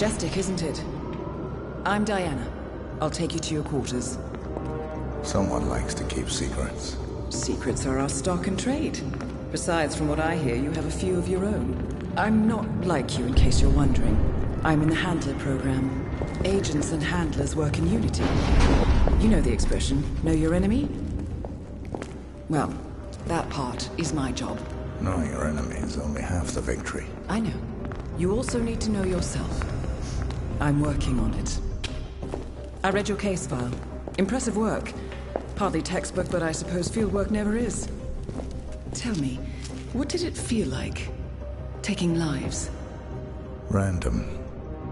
Majestic, isn't it? I'm Diana. I'll take you to your quarters. Someone likes to keep secrets. Secrets are our stock and trade. Besides, from what I hear, you have a few of your own. I'm not like you, in case you're wondering. I'm in the Handler program. Agents and handlers work in unity. You know the expression, know your enemy? Well, that part is my job. Knowing your enemy is only half the victory. I know. You also need to know yourself. I'm working on it. I read your case file. Impressive work. Partly textbook, but I suppose fieldwork never is. Tell me, what did it feel like, taking lives? Random.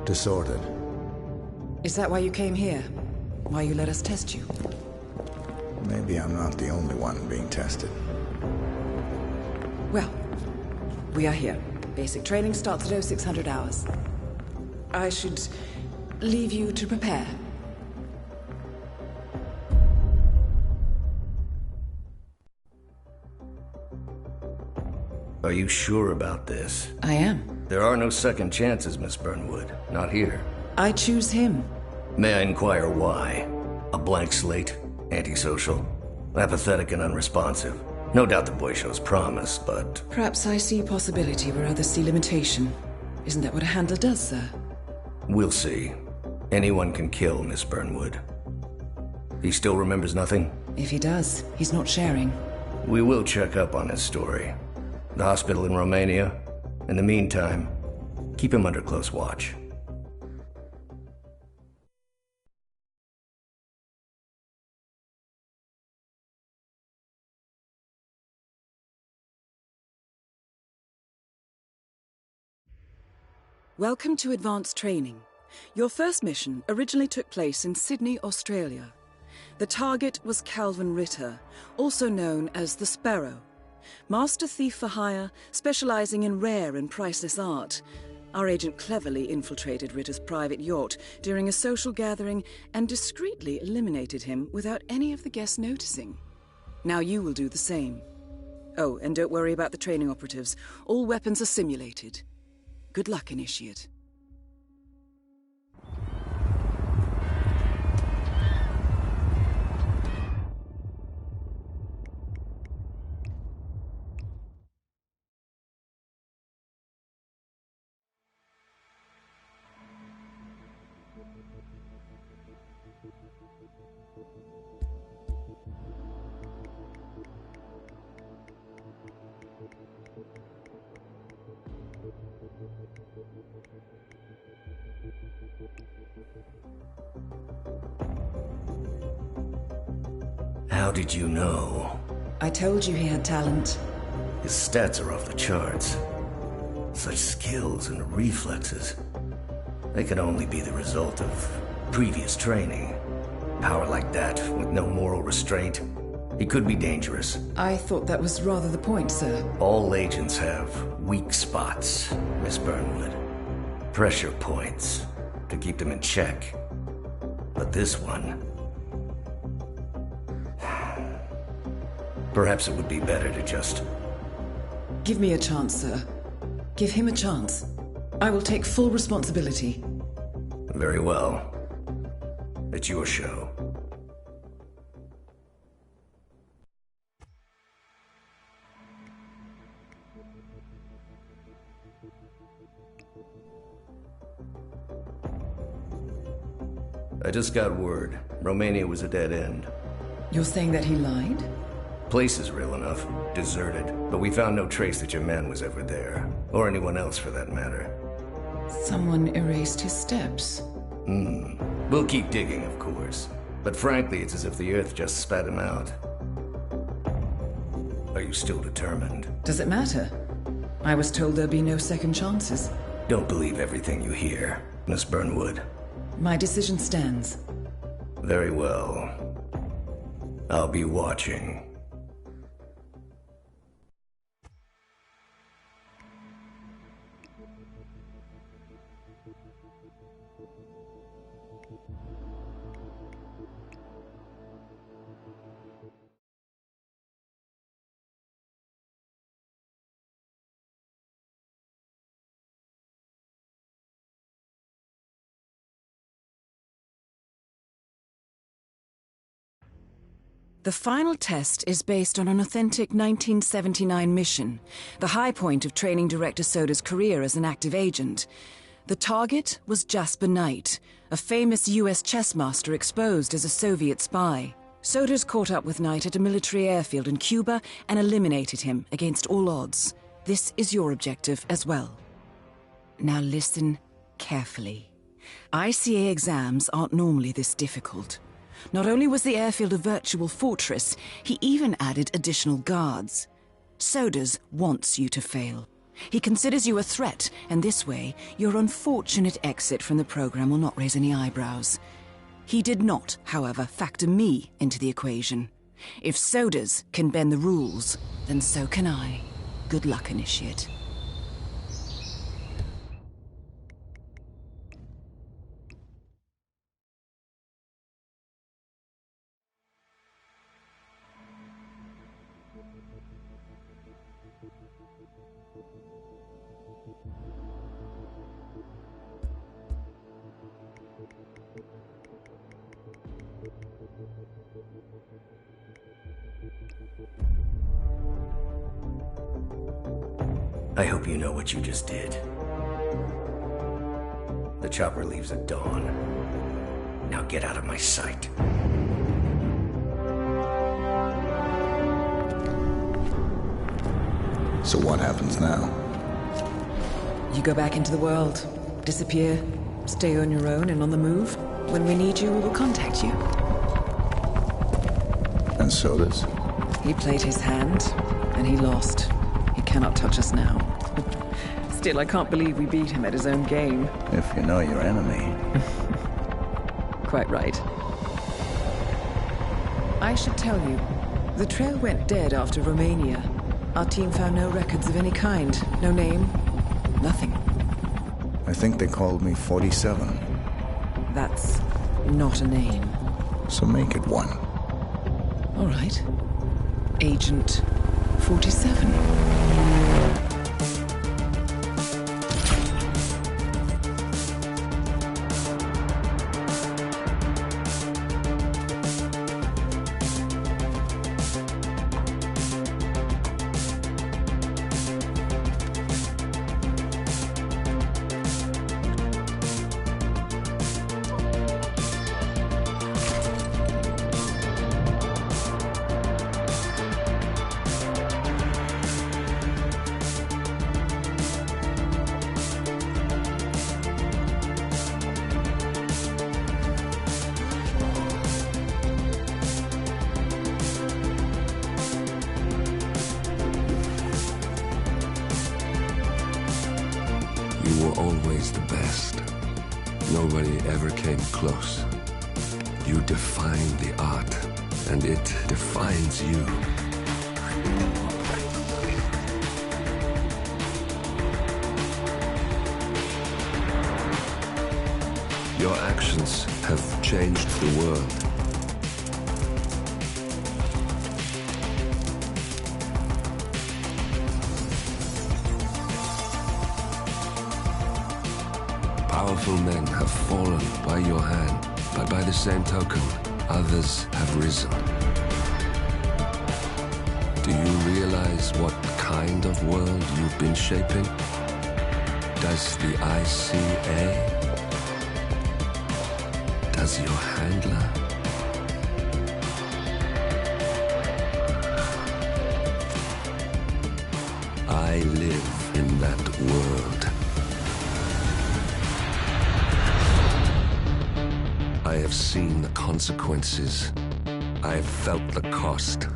Disordered. Is that why you came here? Why you let us test you? Maybe I'm not the only one being tested. Well, we are here. Basic training starts at 0600 hours. I should leave you to prepare. Are you sure about this? I am. There are no second chances, Miss Burnwood. Not here. I choose him. May I inquire why? A blank slate? Antisocial? Apathetic and unresponsive? No doubt the boy shows promise, but... Perhaps I see possibility where others see limitation. Isn't that what a handler does, sir? We'll see. Anyone can kill Miss Burnwood. He still remembers nothing? If he does, he's not sharing. We will check up on his story. The hospital in Romania. In the meantime, keep him under close watch. Welcome to Advanced Training. Your first mission originally took place in Sydney, Australia. The target was Calvin Ritter, also known as the Sparrow. Master thief for hire, specializing in rare and priceless art. Our agent cleverly infiltrated Ritter's private yacht during a social gathering and discreetly eliminated him without any of the guests noticing. Now you will do the same. Oh, and don't worry about the training operatives. All weapons are simulated. Good luck, Initiate. How did you know? I told you he had talent. His stats are off the charts. Such skills and reflexes. They can only be the result of previous training. Power like that, with no moral restraint, he could be dangerous. I thought that was rather the point, sir. All agents have weak spots, Miss Burnwood. Pressure points to keep them in check. But this one... Perhaps it would be better to just... Give me a chance, sir. Give him a chance. I will take full responsibility. Very well. It's your show. I just got word. Romania was a dead end. You're saying that he lied? Place is real enough. Deserted. But we found no trace that your man was ever there. Or anyone else for that matter. Someone erased his steps. We'll keep digging, of course. But frankly, it's as if the Earth just spat him out. Are you still determined? Does it matter? I was told there'd be no second chances. Don't believe everything you hear, Miss Burnwood. My decision stands. Very well. I'll be watching. The final test is based on an authentic 1979 mission, the high point of training director Soda's career as an active agent. The target was Jasper Knight, a famous US chess master exposed as a Soviet spy. Soda's caught up with Knight at a military airfield in Cuba and eliminated him against all odds. This is your objective as well. Now listen carefully. ICA exams aren't normally this difficult. Not only was the airfield a virtual fortress, he even added additional guards. Sodas wants you to fail. He considers you a threat, and this way, your unfortunate exit from the program will not raise any eyebrows. He did not, however, factor me into the equation. If Sodas can bend the rules, then so can I. Good luck, Initiate. I hope you know what you just did. The chopper leaves at dawn. Now get out of my sight. So what happens now? You go back into the world, disappear, stay on your own and on the move. When we need you, we will contact you. And Sodas? He played his hand, and he lost. He cannot touch us now. Still, I can't believe we beat him at his own game. If you know your enemy. Quite right. I should tell you, the trail went dead after Romania. Our team found no records of any kind. No name. Nothing. I think they called me 47. That's not a name. So make it one. All right. Agent 47. You were always the best. Nobody ever came close. You defined the art, and it defines you. Your actions have changed the world. Powerful men have fallen by your hand, but by the same token, others have risen. Do you realize what kind of world you've been shaping? Does the ICA? Does your handler? I live in that world. I have seen the consequences. I have felt the cost.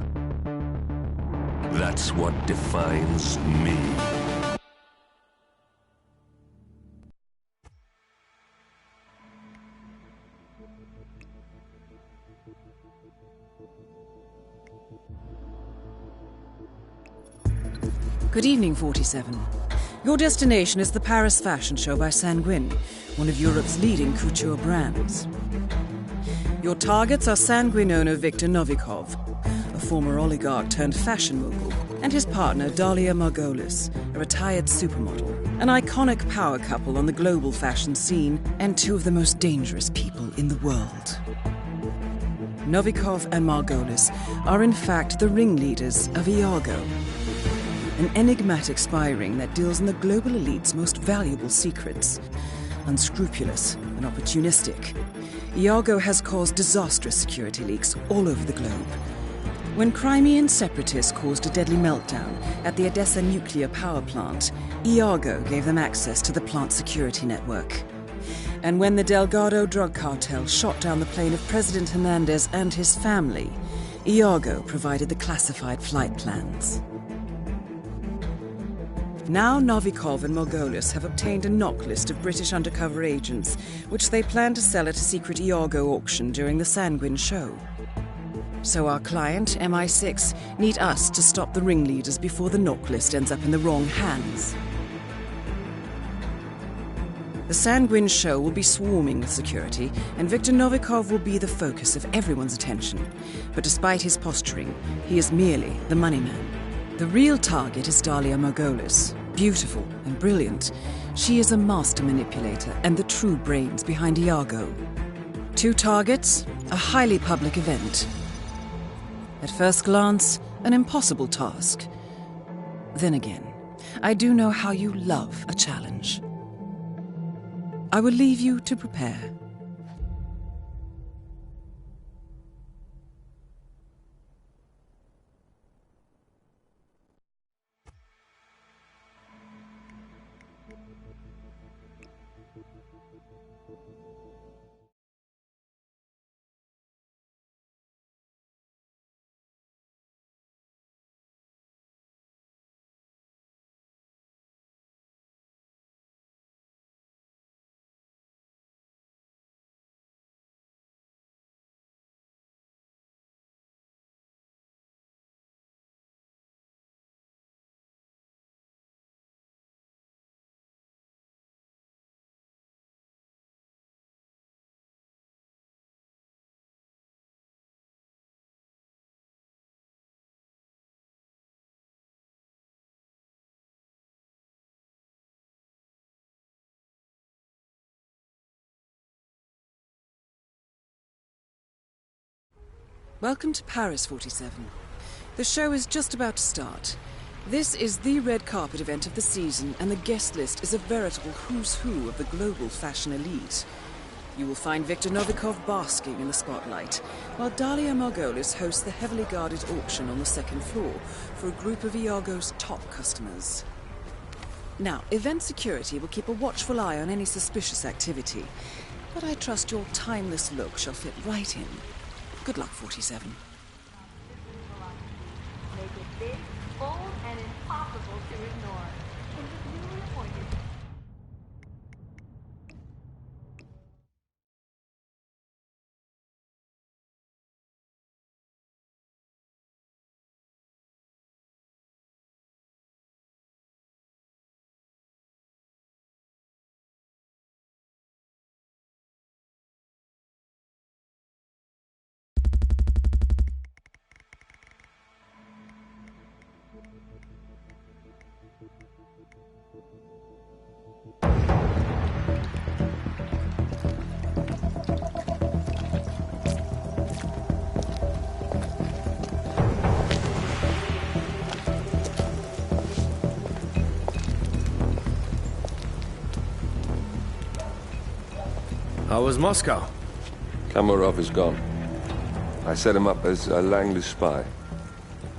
That's what defines me. Good evening, 47. Your destination is the Paris Fashion Show by Sanguine, one of Europe's leading couture brands. Your targets are Sanguine owner Viktor Novikov, a former oligarch turned fashion mogul, and his partner Dalia Margolis, a retired supermodel, an iconic power couple on the global fashion scene, and two of the most dangerous people in the world. Novikov and Margolis are in fact the ringleaders of Iago, an enigmatic spy ring that deals in the global elite's most valuable secrets. Unscrupulous and opportunistic, Iago has caused disastrous security leaks all over the globe. When Crimean separatists caused a deadly meltdown at the Odessa nuclear power plant, Iago gave them access to the plant's security network. And when the Delgado drug cartel shot down the plane of President Hernandez and his family, Iago provided the classified flight plans. Now Novikov and Margolis have obtained a knock list of British undercover agents, which they plan to sell at a secret Iago auction during the Sanguine show. So our client, MI6, need us to stop the ringleaders before the knock list ends up in the wrong hands. The Sanguine show will be swarming with security, and Viktor Novikov will be the focus of everyone's attention. But despite his posturing, he is merely the money man. The real target is Dalia Margolis. Beautiful and brilliant, she is a master manipulator and the true brains behind Iago. 2 targets, a highly public event. At first glance, an impossible task. Then again, I do know how you love a challenge. I will leave you to prepare. Welcome to Paris, 47. The show is just about to start. This is the red carpet event of the season, and the guest list is a veritable who's who of the global fashion elite. You will find Viktor Novikov basking in the spotlight, while Dalia Margolis hosts the heavily guarded auction on the 2nd floor for a group of Iago's top customers. Now, event security will keep a watchful eye on any suspicious activity, but I trust your timeless look shall fit right in. Good luck, 47. Make it big, bold, and impossible to ignore. In this newly appointed How was Moscow? Kamarov is gone. I set him up as a Langley spy.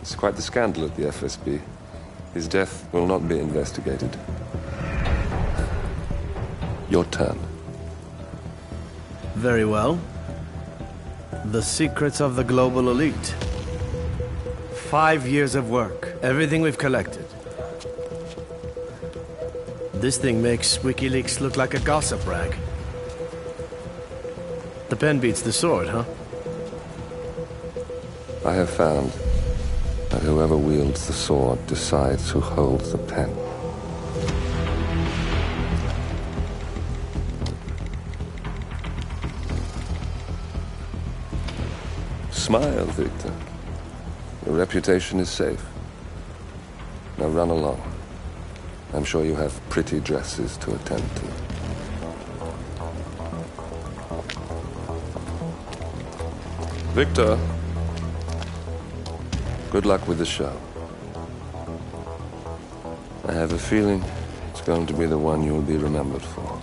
It's quite the scandal at the FSB. His death will not be investigated. Your turn. Very well. The secrets of the global elite. 5 years of work. Everything we've collected. This thing makes WikiLeaks look like a gossip rag. The pen beats the sword, huh? I have found that whoever wields the sword decides who holds the pen. Smile, Victor. Your reputation is safe. Now run along. I'm sure you have pretty dresses to attend to. Victor, good luck with the show. I have a feeling it's going to be the one you'll be remembered for.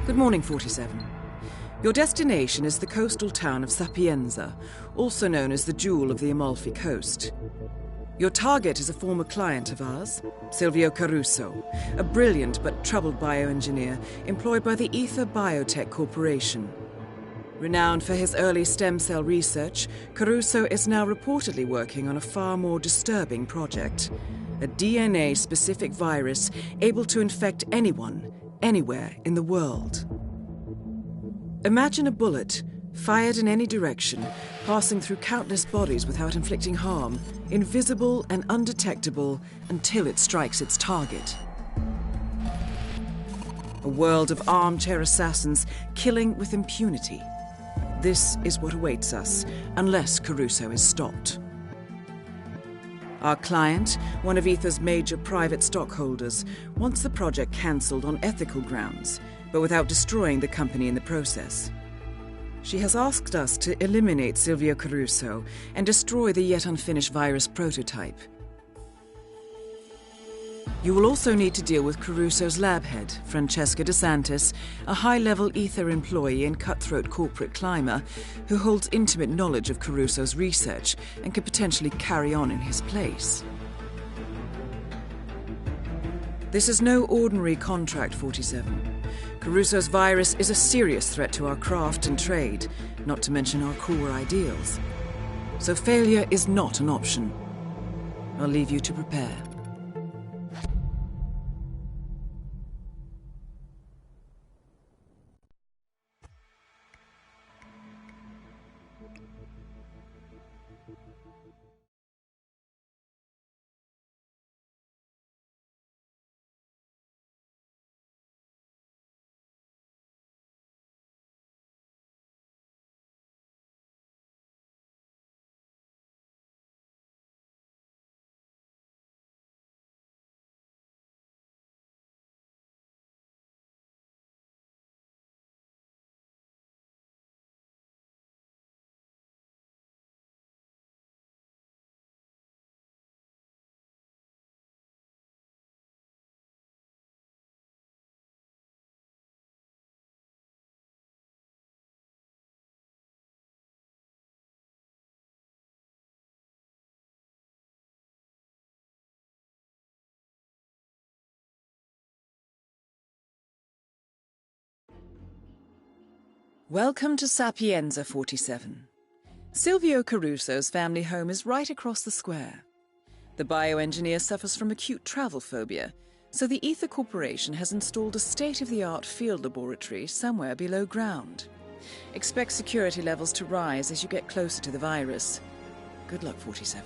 Good morning, 47. Your destination is the coastal town of Sapienza, also known as the Jewel of the Amalfi Coast. Your target is a former client of ours, Silvio Caruso, a brilliant but troubled bioengineer employed by the Ether Biotech Corporation. Renowned for his early stem cell research, Caruso is now reportedly working on a far more disturbing project, a DNA-specific virus able to infect anyone, anywhere in the world. Imagine a bullet, fired in any direction, passing through countless bodies without inflicting harm, invisible and undetectable until it strikes its target. A world of armchair assassins killing with impunity. This is what awaits us, unless Caruso is stopped. Our client, one of Ether's major private stockholders, wants the project cancelled on ethical grounds, but without destroying the company in the process. She has asked us to eliminate Silvio Caruso and destroy the yet unfinished virus prototype. You will also need to deal with Caruso's lab head, Francesca DeSantis, a high-level Ether employee and cutthroat corporate climber who holds intimate knowledge of Caruso's research and could potentially carry on in his place. This is no ordinary contract, 47. Caruso's virus is a serious threat to our craft and trade, not to mention our core ideals. So failure is not an option. I'll leave you to prepare. Welcome to Sapienza, 47. Silvio Caruso's family home is right across the square. The bioengineer suffers from acute travel phobia, so the Ether Corporation has installed a state-of-the-art field laboratory somewhere below ground. Expect security levels to rise as you get closer to the virus. Good luck, 47.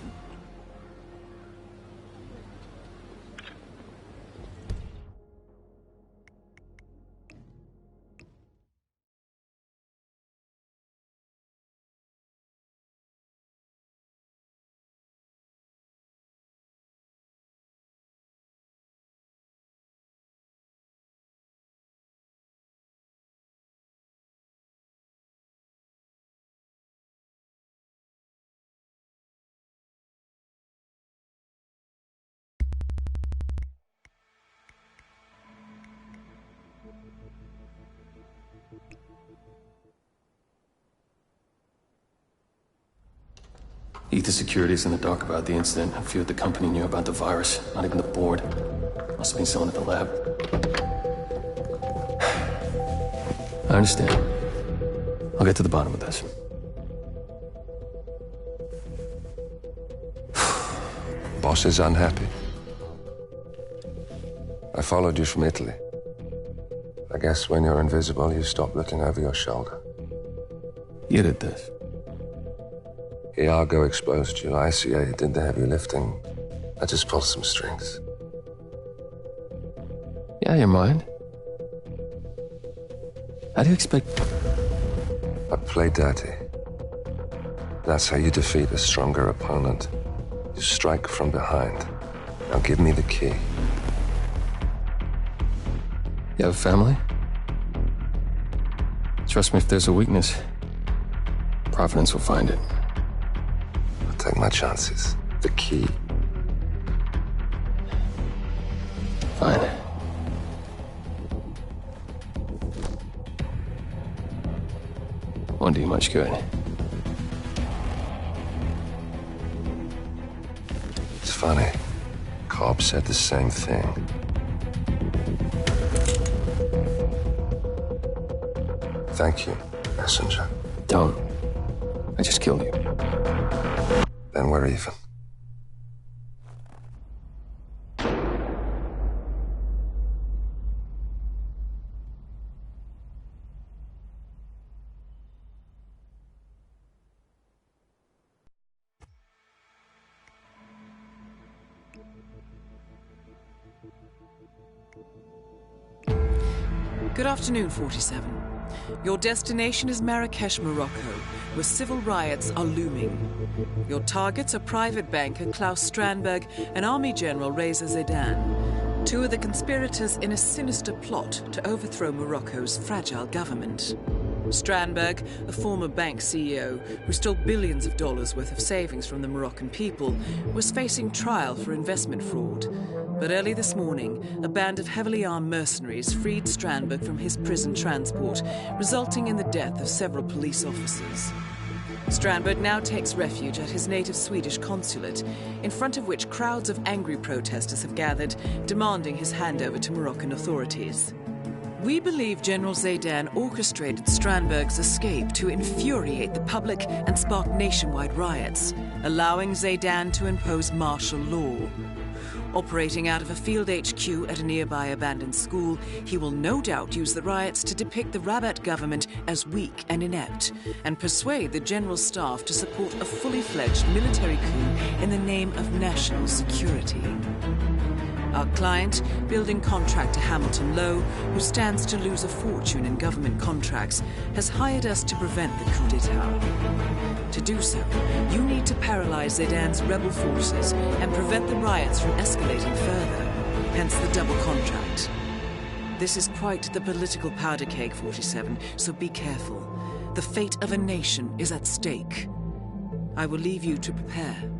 Ether Security's in the dark about the incident. A few at the company knew about the virus. Not even the board. Must have been someone at the lab. I understand. I'll get to the bottom of this. Boss is unhappy. I followed you from Italy. I guess when you're invisible, you stop looking over your shoulder. You did this. Iago exposed you. ICA did the heavy lifting. I just pulled some strings. Yeah, you're mine. How do you expect... I play dirty. That's how you defeat a stronger opponent. You strike from behind. Now give me the key. You have a family? Trust me, if there's a weakness, Providence will find it. I'll take my chances. The key. Fine. Won't do you much good. It's funny. Cobb said the same thing. Thank you, messenger. Don't. I just killed you. Then we're even. Good afternoon, 47. Your destination is Marrakesh, Morocco, where civil riots are looming. Your targets are private banker Klaus Strandberg and Army General Reza Zaidan, two of the conspirators in a sinister plot to overthrow Morocco's fragile government. Strandberg, a former bank CEO who stole billions of dollars worth of savings from the Moroccan people, was facing trial for investment fraud. But early this morning, a band of heavily armed mercenaries freed Strandberg from his prison transport, resulting in the death of several police officers. Strandberg now takes refuge at his native Swedish consulate, in front of which crowds of angry protesters have gathered, demanding his handover to Moroccan authorities. We believe General Zaidan orchestrated Strandberg's escape to infuriate the public and spark nationwide riots, allowing Zaidan to impose martial law. Operating out of a field HQ at a nearby abandoned school, he will no doubt use the riots to depict the Rabat government as weak and inept, and persuade the general staff to support a fully fledged military coup in the name of national security. Our client, building contractor Hamilton Lowe, who stands to lose a fortune in government contracts, has hired us to prevent the coup d'etat. To do so, you need to paralyze Zaidan's rebel forces and prevent the riots from escalating further, hence the double contract. This is quite the political powder keg, 47, so be careful. The fate of a nation is at stake. I will leave you to prepare.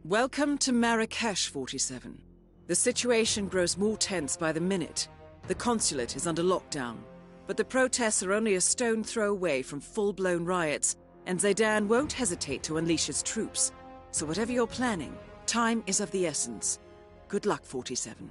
Welcome to Marrakesh, 47. The situation grows more tense by the minute. The consulate is under lockdown, but the protests are only a stone throw away from full-blown riots, and Zaidan won't hesitate to unleash his troops. So whatever you're planning, time is of the essence. Good luck, 47.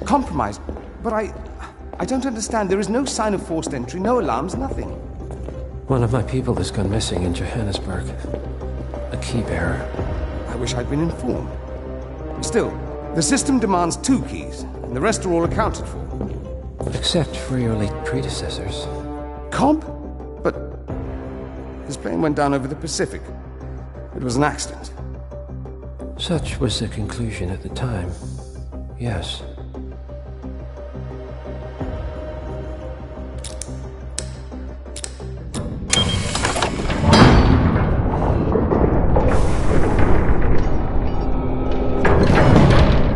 Compromise, but I I don't understand. There is no sign of forced entry, no alarms, nothing. One of my people has gone missing in Johannesburg. A key bearer. I wish I'd been informed. Still, the system demands 2 keys, and the rest are all accounted for. Except for your late predecessors. Cobb? But his plane went down over the Pacific. It was an accident. Such was the conclusion at the time. Yes.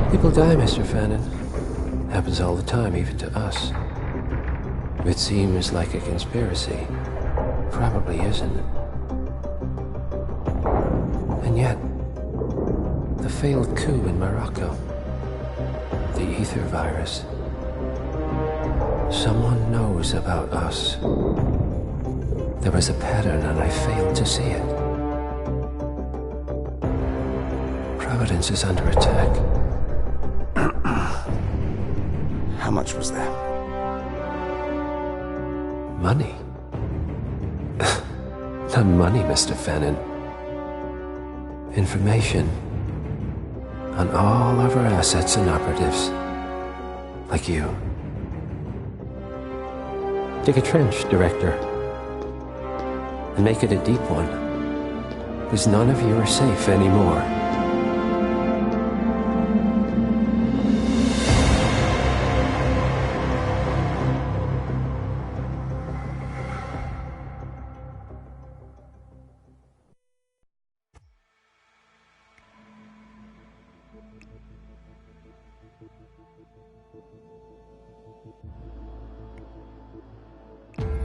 People die, Mr. Fannin. Happens all the time, even to us. It seems like a conspiracy. Probably isn't. And yet, the failed coup in Morocco, the ether virus. Someone knows about us. There was a pattern and I failed to see it. Providence is under attack. How much was there? Money? Not money, Mr. Fannin. Information on all of our assets and operatives. Like you. Dig a trench, Director. And make it a deep one. Because none of you are safe anymore.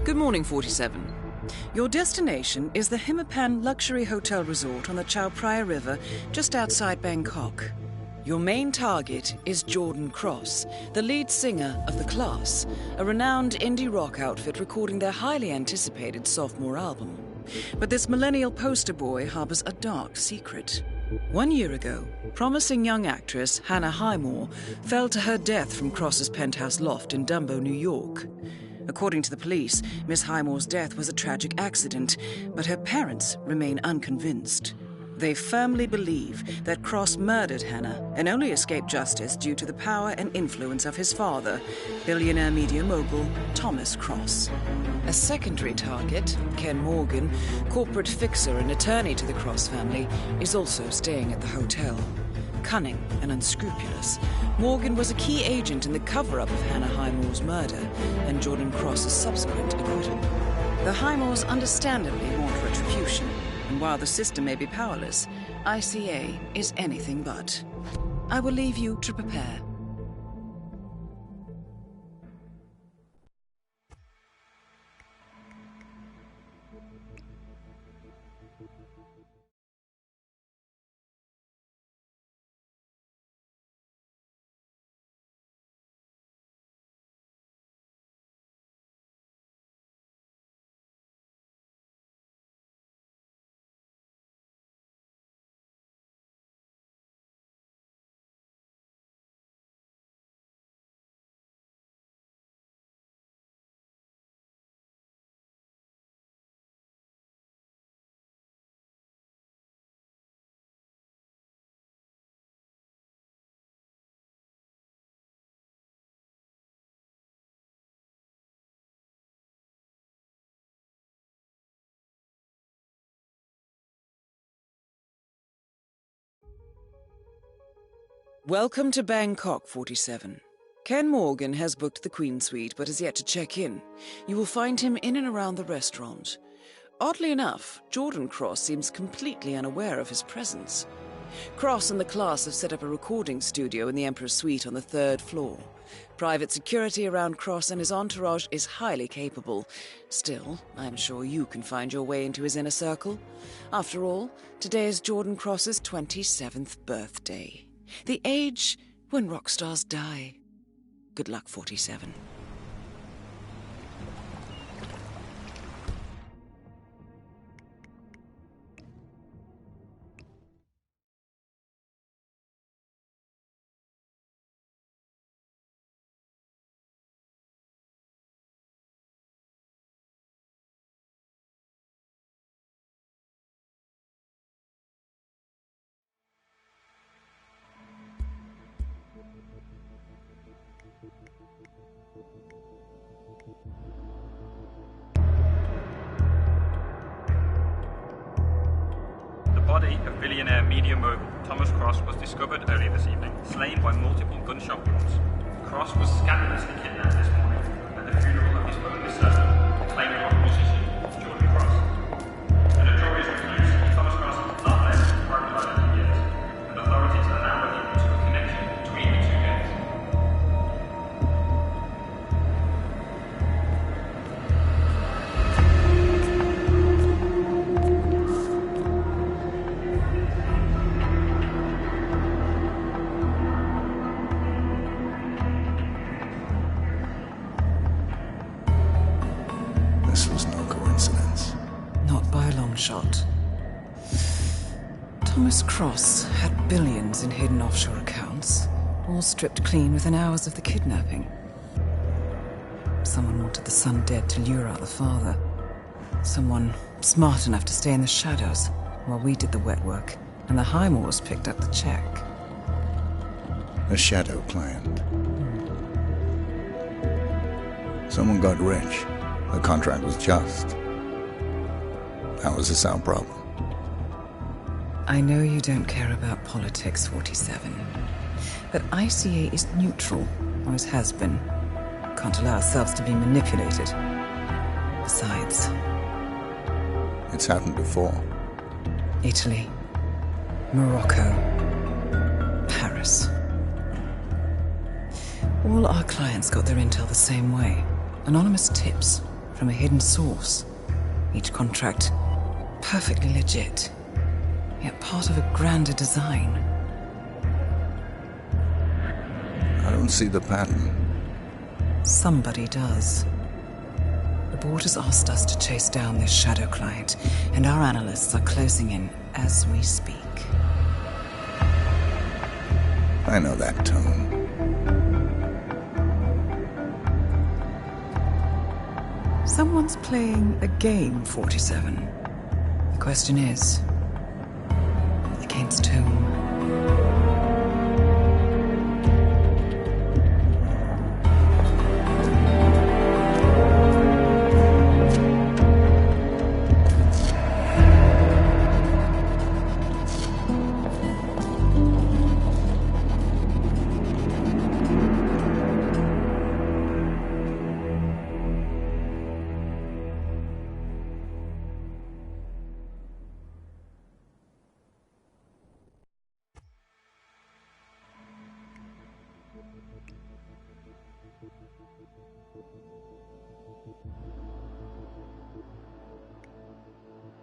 Good morning, 47. Your destination is the HITMAN luxury hotel resort on the Chao Phraya River, just outside Bangkok. Your main target is Jordan Cross, the lead singer of The Class, a renowned indie rock outfit recording their highly anticipated sophomore album. But this millennial poster boy harbors a dark secret. 1 year ago, promising young actress Hannah Highmore fell to her death from Cross's penthouse loft in Dumbo, New York. According to the police, Miss Highmore's death was a tragic accident, but her parents remain unconvinced. They firmly believe that Cross murdered Hannah and only escaped justice due to the power and influence of his father, billionaire media mogul Thomas Cross. A secondary target, Ken Morgan, corporate fixer and attorney to the Cross family, is also staying at the hotel. Cunning and unscrupulous, Morgan was a key agent in the cover-up of Hannah Highmore's murder and Jordan Cross's subsequent acquittal. The Highmores understandably want retribution, and while the system may be powerless, ICA is anything but. I will leave you to prepare. Welcome to Bangkok, 47. Ken Morgan has booked the Queen Suite but has yet to check in. You will find him in and around the restaurant. Oddly enough, Jordan Cross seems completely unaware of his presence. Cross and the Class have set up a recording studio in the Emperor's Suite on the 3rd floor. Private security around Cross and his entourage is highly capable. Still, I'm sure you can find your way into his inner circle. After all, today is Jordan Cross's 27th birthday. The age when rock stars die. Good luck, 47. of billionaire media mogul Thomas Cross was discovered earlier this evening, slain by multiple gunshot wounds. Cross was scandalously kidnapped this morning at the funeral of his only son, acclaimed rock musician Jordan Cross. The notorious recluse Thomas Cross has not left his private life in years, and authorities are now looking into a connection between the two deaths. This was no coincidence. Not by a long shot. Thomas Cross had billions in hidden offshore accounts, all stripped clean within hours of the kidnapping. Someone wanted the son dead to lure out the father. Someone smart enough to stay in the shadows while we did the wet work, and the Highmores picked up the check. A shadow client. Someone got rich. The contract was just. How is this our problem? I know you don't care about politics, 47. But ICA is neutral, always has been. Can't allow ourselves to be manipulated. Besides, It's happened before. Italy, Morocco, Paris. All our clients got their intel the same way. Anonymous tips from a hidden source. Each contract perfectly legit, yet part of a grander design. I don't see the pattern. Somebody does. The board has asked us to chase down this shadow client, and our analysts are closing in as we speak. I know that tone. Someone's playing a game, 47. The question is, against whom?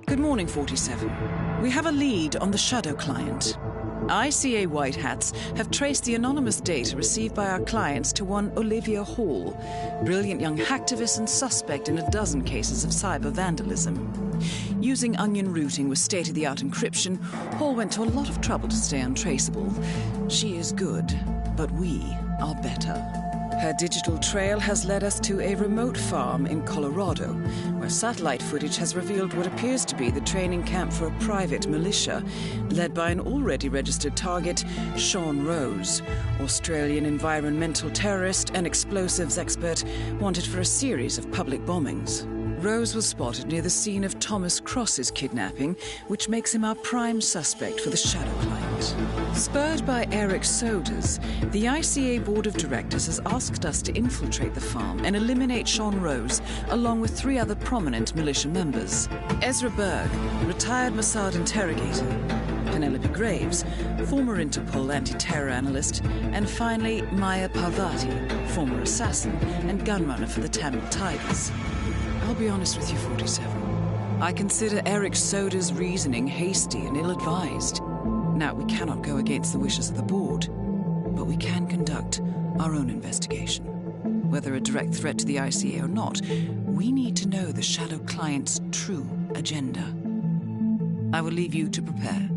Good morning, 47. We have a lead on the shadow client. ICA White Hats have traced the anonymous data received by our clients to one Olivia Hall, brilliant young hacktivist and suspect in a dozen cases of cyber vandalism. Using onion routing with state-of-the-art encryption, Hall went to a lot of trouble to stay untraceable. She is good, but we are better. Her digital trail has led us to a remote farm in Colorado, where satellite footage has revealed what appears to be the training camp for a private militia, led by an already registered target, Sean Rose, Australian environmental terrorist and explosives expert wanted for a series of public bombings. Rose was spotted near the scene of Thomas Cross's kidnapping, which makes him our prime suspect for the shadow client. Spurred by Eric Soders, the ICA Board of Directors has asked us to infiltrate the farm and eliminate Sean Rose, along with 3 other prominent militia members. Ezra Berg, retired Mossad interrogator, Penelope Graves, former Interpol anti-terror analyst, and finally Maya Parvati, former assassin and gunrunner for the Tamil Tigers. I'll be honest with you, 47. I consider Eric Soda's reasoning hasty and ill-advised. Now, we cannot go against the wishes of the board, but we can conduct our own investigation. Whether a direct threat to the ICA or not, we need to know the shadow client's true agenda. I will leave you to prepare.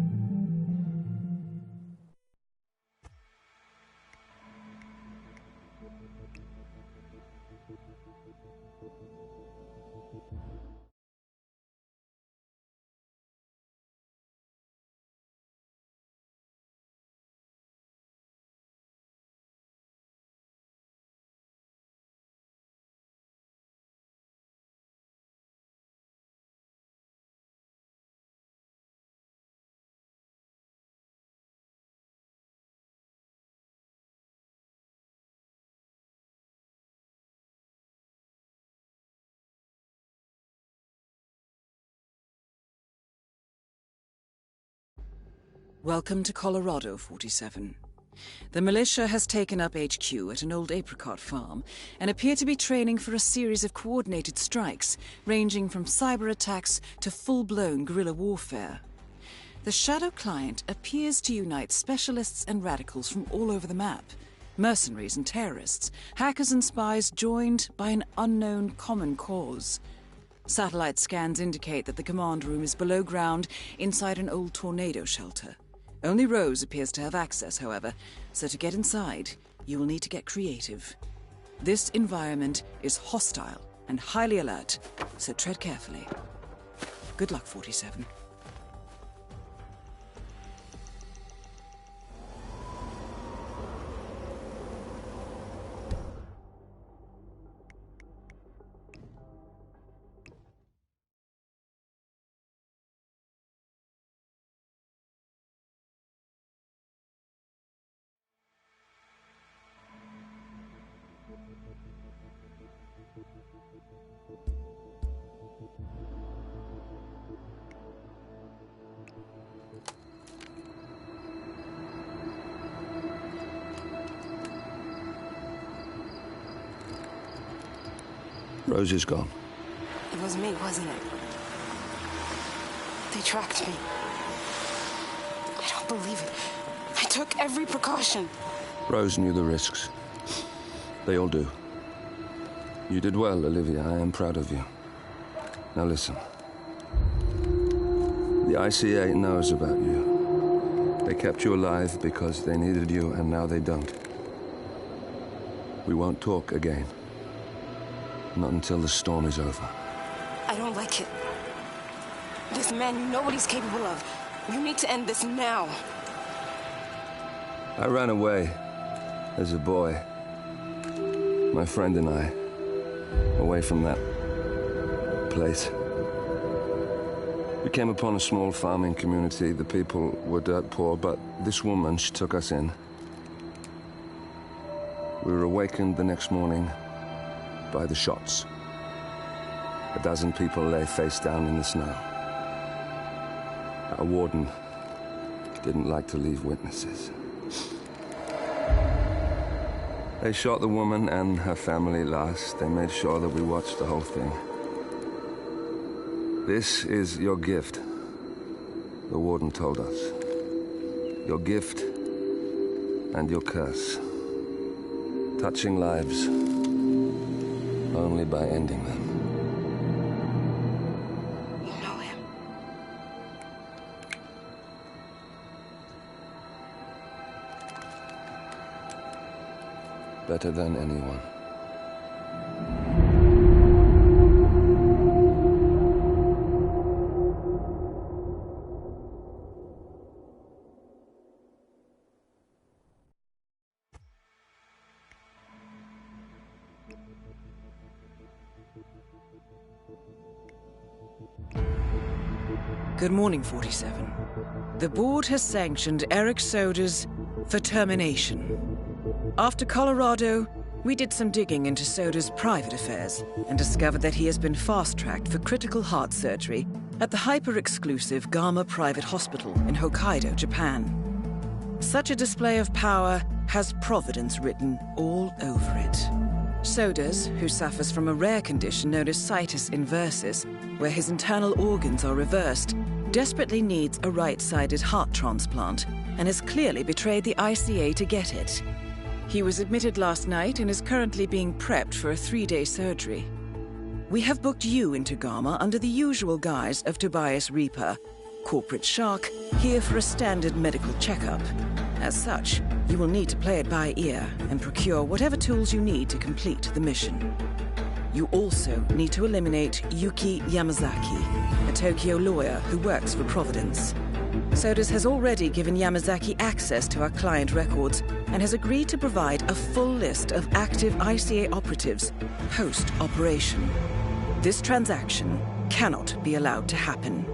Welcome to Colorado, 47. The militia has taken up HQ at an old apricot farm and appear to be training for a series of coordinated strikes, ranging from cyber attacks to full-blown guerrilla warfare. The Shadow Client appears to unite specialists and radicals from all over the map. Mercenaries and terrorists, hackers and spies joined by an unknown common cause. Satellite scans indicate that the command room is below ground inside an old tornado shelter. Only Rose appears to have access, however, so to get inside, you will need to get creative. This environment is hostile and highly alert, so tread carefully. Good luck, 47. Rose is gone. It was me, wasn't it? They tracked me. I don't believe it. I took every precaution. Rose knew the risks. They all do. You did well, Olivia. I am proud of you. Now listen. The ICA knows about you. They kept you alive because they needed you, and now they don't. We won't talk again. Not until the storm is over. I don't like it. This man, you know what he's capable of. You need to end this now. I ran away as a boy. My friend and I. Away from that place. We came upon a small farming community. The people were dirt poor, but this woman, she took us in. We were awakened the next morning by the shots. A dozen people lay face down in the snow. Our warden didn't like to leave witnesses. They shot the woman and her family last. They made sure that we watched the whole thing. This is your gift, the warden told us. Your gift and your curse. Touching lives only by ending them. You know him. Better than anyone. Good morning, 47. The board has sanctioned Eric Soda's for termination. After Colorado, we did some digging into Soda's private affairs and discovered that he has been fast-tracked for critical heart surgery at the hyper-exclusive Gama Private Hospital in Hokkaido, Japan. Such a display of power has Providence written all over it. Sodas, who suffers from a rare condition known as situs inversus, where his internal organs are reversed, desperately needs a right-sided heart transplant and has clearly betrayed the ICA to get it. He was admitted last night and is currently being prepped for a 3-day surgery. We have booked you into Gama under the usual guise of Tobias Reaper, corporate shark, here for a standard medical checkup. As such, you will need to play it by ear and procure whatever tools you need to complete the mission. You also need to eliminate Yuki Yamazaki, a Tokyo lawyer who works for Providence. Sodas has already given Yamazaki access to our client records and has agreed to provide a full list of active ICA operatives post-operation. This transaction cannot be allowed to happen.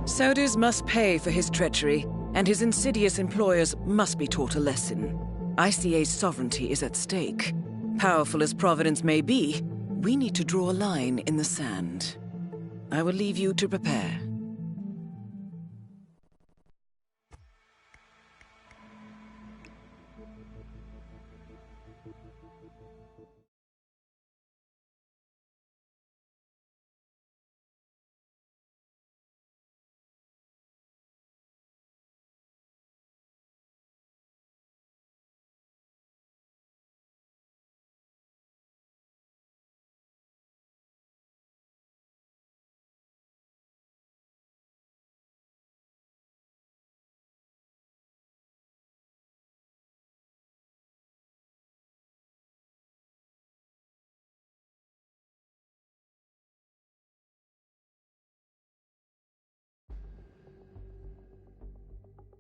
Sodas must pay for his treachery, and his insidious employers must be taught a lesson. ICA's sovereignty is at stake. Powerful as Providence may be, we need to draw a line in the sand. I will leave you to prepare.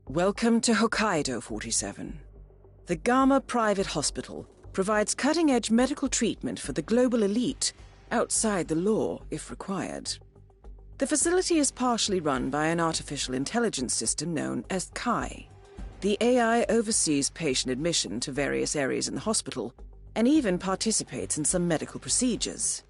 Welcome to Hokkaido 47. The Gamma Private Hospital provides cutting-edge medical treatment for the global elite, outside the law if required. The facility is partially run by an artificial intelligence system known as Kai. The AI oversees patient admission to various areas in the hospital, and even participates in some medical procedures.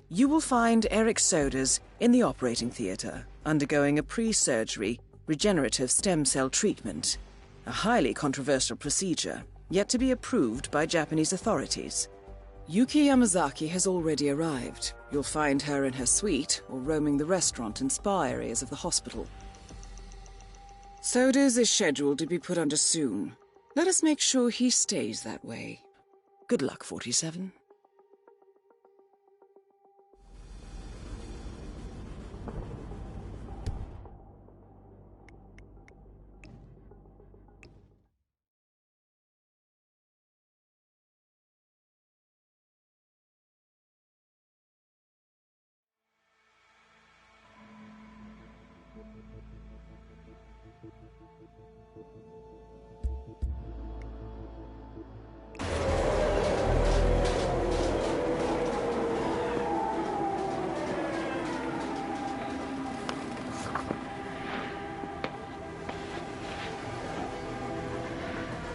You will find Eric Soders in the operating theater, undergoing a pre-surgery regenerative stem cell treatment, a highly controversial procedure, yet to be approved by Japanese authorities. Yuki Yamazaki has already arrived. You'll find her in her suite or roaming the restaurant and spa areas of the hospital. Soders is scheduled to be put under soon. Let us make sure he stays that way. Good luck, 47.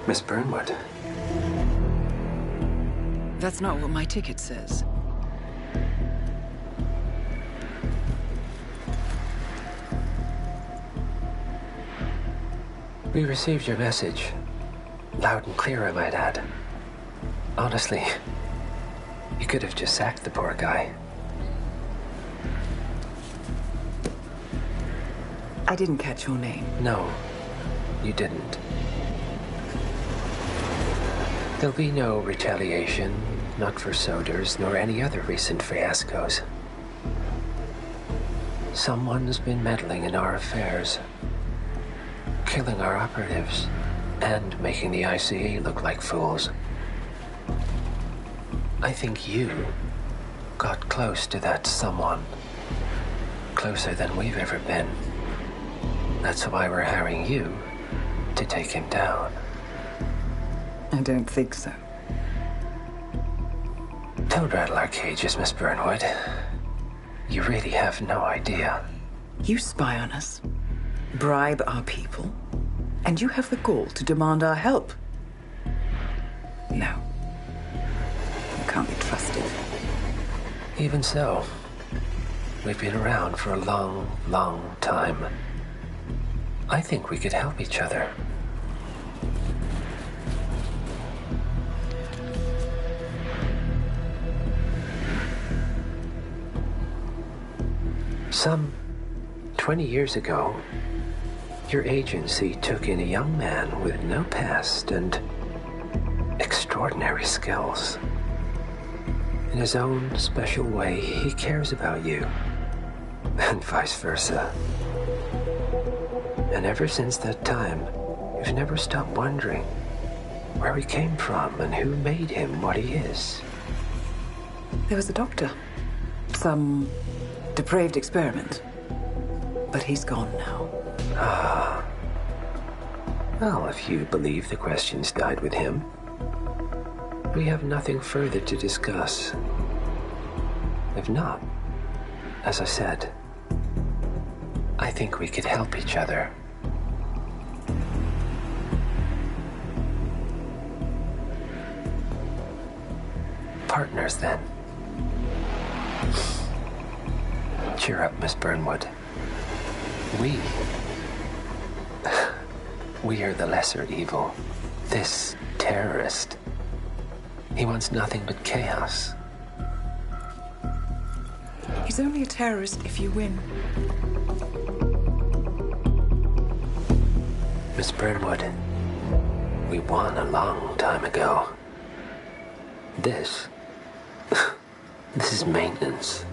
Miss Burnwood. That's not what my ticket says. We received your message. Loud and clear, I might add. Honestly, you could have just sacked the poor guy. I didn't catch your name. No, you didn't. There'll be no retaliation, not for Soders, nor any other recent fiascos. Someone's been meddling in our affairs, killing our operatives, and making the ICE look like fools. I think you got close to that someone. Closer than we've ever been. That's why we're hiring you to take him down. I don't think so. Don't rattle our cages, Miss Burnwood. You really have no idea. You spy on us, bribe our people, and you have the gall to demand our help. No. You can't be trusted. Even so, we've been around for a long, long time. I think we could help each other. Some 20 years ago, your agency took in a young man with no past and extraordinary skills. In his own special way, he cares about you, and vice versa. And ever since that time, you've never stopped wondering where he came from and who made him what he is. There was a doctor. Some depraved experiment. But he's gone now. Ah. Well, if you believe the questions died with him, we have nothing further to discuss. If not, as I said, I think we could help each other. Partners, then. Cheer up, Miss Burnwood. We are the lesser evil. This terrorist, he wants nothing but chaos. He's only a terrorist if you win. Miss Burnwood, we won a long time ago. This is maintenance.